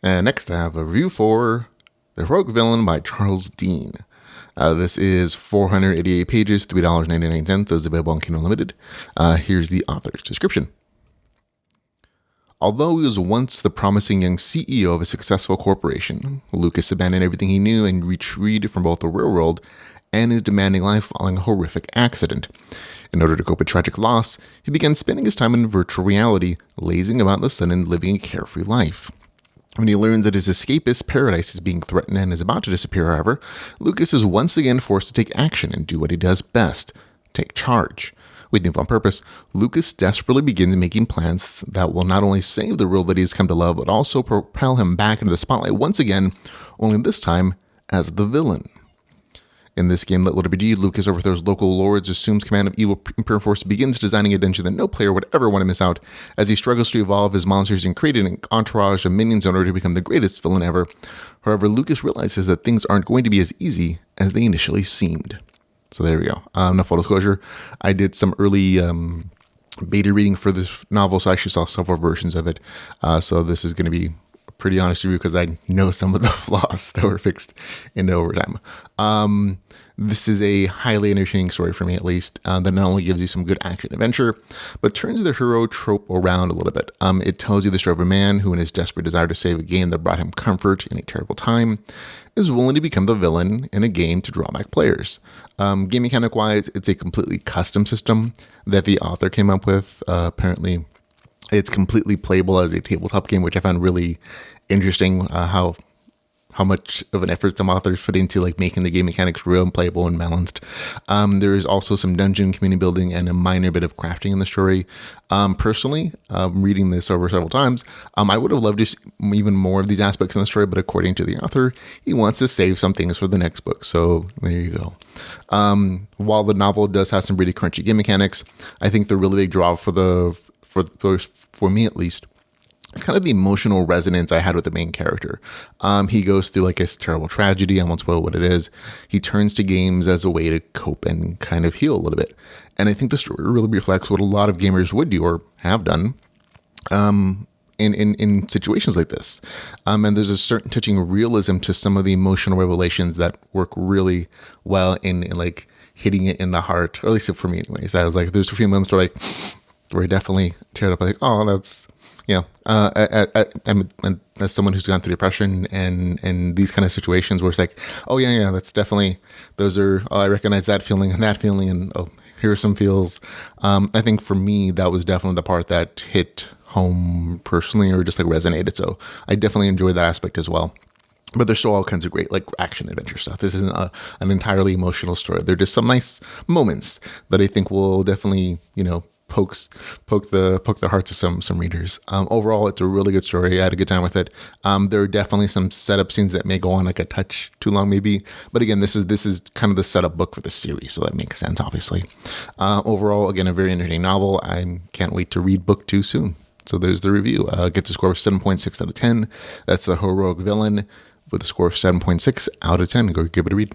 And next, I have a review for The Heroic Villain by Charles Dean. This is 488 pages, $3.99. Is available on Kindle Unlimited. Here's the author's description. Although he was once the promising young CEO of a successful corporation, Lucas abandoned everything he knew and retreated from both the real world and his demanding life following a horrific accident. In order to cope with tragic loss, he began spending his time in virtual reality, lazing about the sun and living a carefree life. When he learns that his escapist paradise is being threatened and is about to disappear, however, Lucas is once again forced to take action and do what he does best: take charge. With newfound purpose, Lucas desperately begins making plans that will not only save the world that he has come to love, but also propel him back into the spotlight once again, only this time as the villain. In this GameLit LitRPG, Lucas overthrows local lords, assumes command of evil Imperium force, begins designing a dungeon that no player would ever want to miss out, as he struggles to evolve his monsters and create an entourage of minions in order to become the greatest villain ever. However, Lucas realizes that things aren't going to be as easy as they initially seemed. So there we go. No full disclosure, I did some early beta reading for this novel, so I actually saw several versions of it. So this is going to be a pretty honest review because I know some of the flaws that were fixed in overtime. This is a highly entertaining story for me, at least, that not only gives you some good action adventure, but turns the hero trope around a little bit. It tells you the story of a man who, in his desperate desire to save a game that brought him comfort in a terrible time, is willing to become the villain in a game to draw back players. Game mechanic-wise, it's a completely custom system that the author came up with. Apparently, it's completely playable as a tabletop game, which I found really interesting, how much of an effort some authors put into like making the game mechanics real and playable and balanced. There is also some dungeon community building and a minor bit of crafting in the story. Personally, reading this over several times, I would have loved to see even more of these aspects in the story, but according to the author, he wants to save some things for the next book. So there you go. While the novel does have some really crunchy game mechanics, I think the really big draw for me at least, it's kind of the emotional resonance I had with the main character. He goes through like a terrible tragedy. I won't spoil what it is. He turns to games as a way to cope and kind of heal a little bit. And I think the story really reflects what a lot of gamers would do or have done in situations like this. And there's a certain touching realism to some of the emotional revelations that work really well in like hitting it in the heart, or at least for me anyways. I was like, there's a few moments where I definitely teared up, like, oh, that's, yeah, and as someone who's gone through depression and these kind of situations where it's like, oh yeah, that's definitely, those are, oh, I recognize that feeling, and oh, here are some feels. I think for me, that was definitely the part that hit home personally, or just like resonated. So I definitely enjoyed that aspect as well. But there's still all kinds of great like action adventure stuff. This isn't an entirely emotional story. There are just some nice moments that I think will definitely, poke the hearts of some readers. Overall, it's a really good story. I had a good time with it. There are definitely some setup scenes that may go on like a touch too long, maybe. But again, this is kind of the setup book for the series, so that makes sense, obviously. Overall, again, a very entertaining novel. I can't wait to read book 2 soon. So there's the review. Gets a score of 7.6 out of 10. That's The Heroic Villain with a score of 7.6 out of 10. Go give it a read.